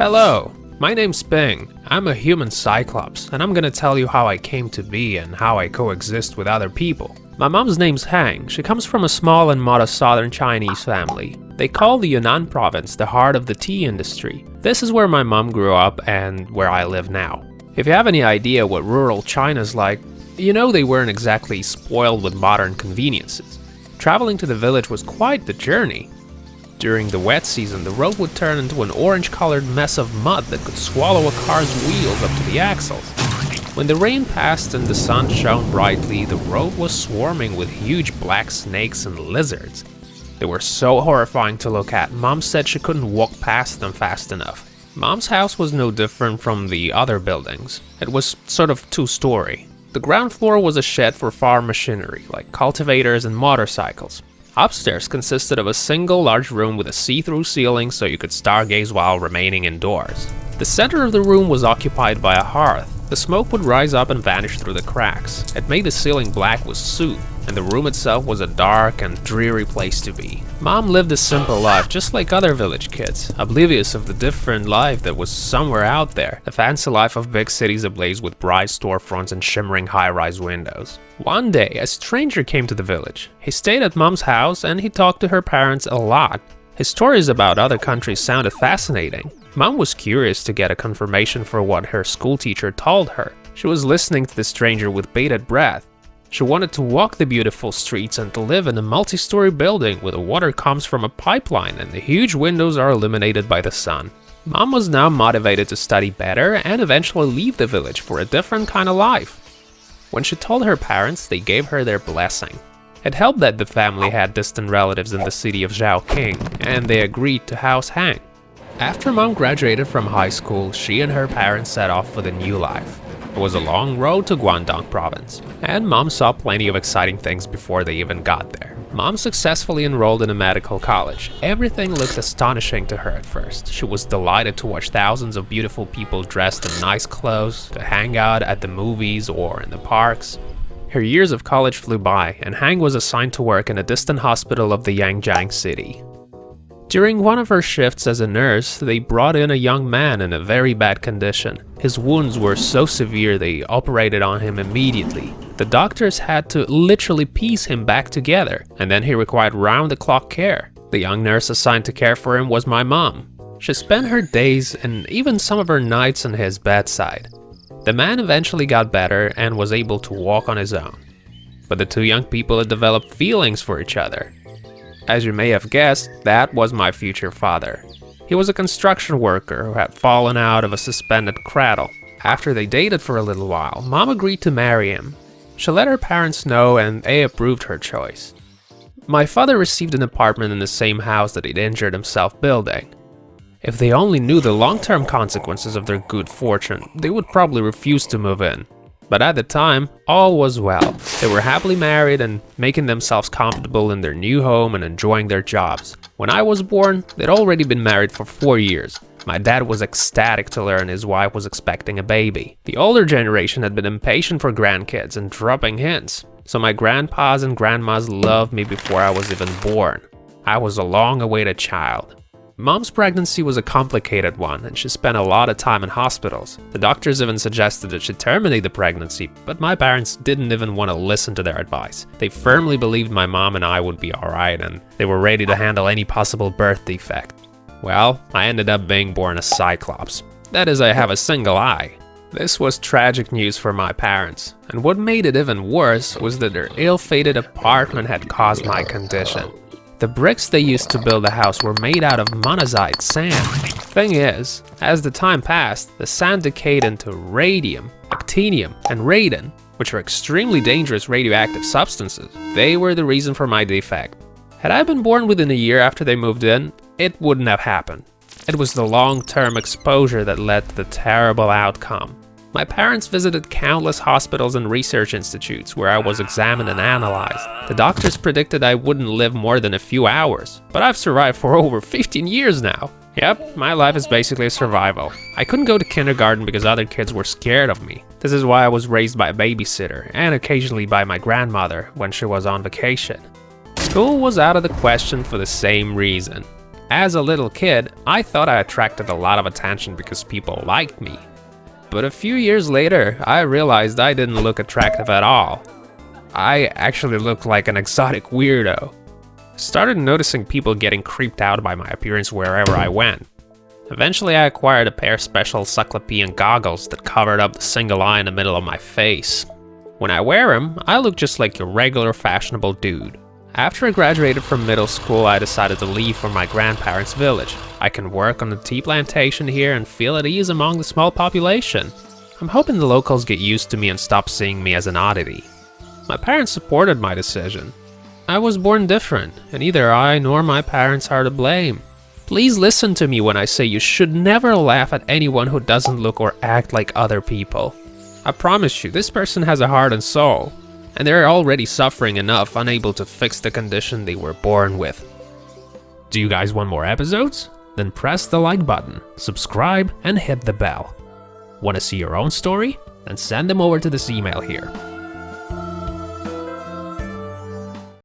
Hello, my name's Ping. I'm a human Cyclops, and I'm gonna tell you how I came to be and how I coexist with other people. My mom's name's Hang. She comes from a small and modest southern Chinese family. They call the Yunnan Province the heart of the tea industry. This is where my mom grew up and where I live now. If you have any idea what rural China's like, you know they weren't exactly spoiled with modern conveniences. Traveling to the village was quite the journey. During the wet season, the road would turn into an orange-colored mess of mud that could swallow a car's wheels up to the axles. When the rain passed and the sun shone brightly, the road was swarming with huge black snakes and lizards. They were so horrifying to look at, Mom said she couldn't walk past them fast enough. Mom's house was no different from the other buildings. It was sort of two-story. The ground floor was a shed for farm machinery, like cultivators and motorcycles. Upstairs consisted of a single large room with a see-through ceiling so you could stargaze while remaining indoors. The center of the room was occupied by a hearth. The smoke would rise up and vanish through the cracks. It made the ceiling black with soot, and the room itself was a dark and dreary place to be. Mom lived a simple life just like other village kids, oblivious of the different life that was somewhere out there, the fancy life of big cities ablaze with bright storefronts and shimmering high-rise windows. One day, a stranger came to the village. He stayed at Mom's house and he talked to her parents a lot. His stories about other countries sounded fascinating. Mom was curious to get a confirmation for what her school teacher told her. She was listening to the stranger with bated breath. She wanted to walk the beautiful streets and to live in a multi-story building where the water comes from a pipeline and the huge windows are illuminated by the sun. Mom was now motivated to study better and eventually leave the village for a different kind of life. When she told her parents, they gave her their blessing. It helped that the family had distant relatives in the city of Zhaoqing, and they agreed to house Hang. After Mom graduated from high school, she and her parents set off for the new life. It was a long road to Yunnan Province, and Mom saw plenty of exciting things before they even got there. Mom successfully enrolled in a medical college. Everything looked astonishing to her at first. She was delighted to watch thousands of beautiful people dressed in nice clothes, to hang out at the movies or in the parks. Her years of college flew by, and Hang was assigned to work in a distant hospital of the Yangjiang city. During one of her shifts as a nurse, they brought in a young man in a very bad condition. His wounds were so severe they operated on him immediately. The doctors had to literally piece him back together, and then he required round-the-clock care. The young nurse assigned to care for him was my mom. She spent her days and even some of her nights on his bedside. The man eventually got better and was able to walk on his own. But the two young people had developed feelings for each other. As you may have guessed, that was my future father. He was a construction worker who had fallen out of a suspended cradle. After they dated for a little while, Mom agreed to marry him. She let her parents know and they approved her choice. My father received an apartment in the same house that he'd injured himself building. If they only knew the long-term consequences of their good fortune, they would probably refuse to move in. But at the time, all was well. They were happily married and making themselves comfortable in their new home and enjoying their jobs. When I was born, they'd already been married for 4 years. My dad was ecstatic to learn his wife was expecting a baby. The older generation had been impatient for grandkids and dropping hints. So my grandpas and grandmas loved me before I was even born. I was a long-awaited child. Mom's pregnancy was a complicated one, and she spent a lot of time in hospitals. The doctors even suggested that she terminate the pregnancy, but my parents didn't even want to listen to their advice. They firmly believed my mom and I would be alright, and they were ready to handle any possible birth defect. Well, I ended up being born a Cyclops. That is, I have a single eye. This was tragic news for my parents, and what made it even worse was that their ill-fated apartment had caused my condition. The bricks they used to build the house were made out of monazite sand. Thing is, as the time passed, the sand decayed into radium, actinium, and radon, which are extremely dangerous radioactive substances. They were the reason for my defect. Had I been born within a year after they moved in, it wouldn't have happened. It was the long-term exposure that led to the terrible outcome. My parents visited countless hospitals and research institutes where I was examined and analyzed. The doctors predicted I wouldn't live more than a few hours, but I've survived for over 15 years now. Yep, my life is basically a survival. I couldn't go to kindergarten because other kids were scared of me. This is why I was raised by a babysitter and occasionally by my grandmother when she was on vacation. School was out of the question for the same reason. As a little kid, I thought I attracted a lot of attention because people liked me. But a few years later, I realized I didn't look attractive at all. I actually looked like an exotic weirdo. Started noticing people getting creeped out by my appearance wherever I went. Eventually, I acquired a pair of special Cyclopean goggles that covered up the single eye in the middle of my face. When I wear them, I look just like your regular fashionable dude. After I graduated from middle school, I decided to leave for my grandparents' village. I can work on the tea plantation here and feel at ease among the small population. I'm hoping the locals get used to me and stop seeing me as an oddity. My parents supported my decision. I was born different, and neither I nor my parents are to blame. Please listen to me when I say you should never laugh at anyone who doesn't look or act like other people. I promise you, this person has a heart and soul, and they're already suffering enough, unable to fix the condition they were born with. Do you guys want more episodes? Then press the like button, subscribe, and hit the bell. Want to see your own story? Then send them over to this email here.